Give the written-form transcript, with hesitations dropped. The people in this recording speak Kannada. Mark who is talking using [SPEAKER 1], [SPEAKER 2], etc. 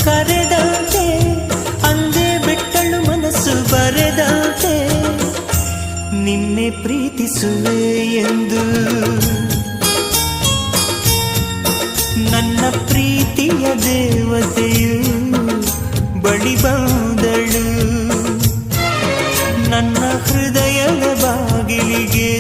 [SPEAKER 1] ಕರೆದಂತೆ ಅಂದೇ ಬಿಟ್ಟಳು ಮನಸ್ಸು ಬರೆದಂತೆ ನಿನ್ನೆ ಪ್ರೀತಿಸುವೆ ಎಂದು ನನ್ನ ಪ್ರೀತಿಯ ದೇವತೆಯು ಬಳಿ ಬಂದಳು ನನ್ನ ಹೃದಯದ ಬಾಗಿಲಿಗೆ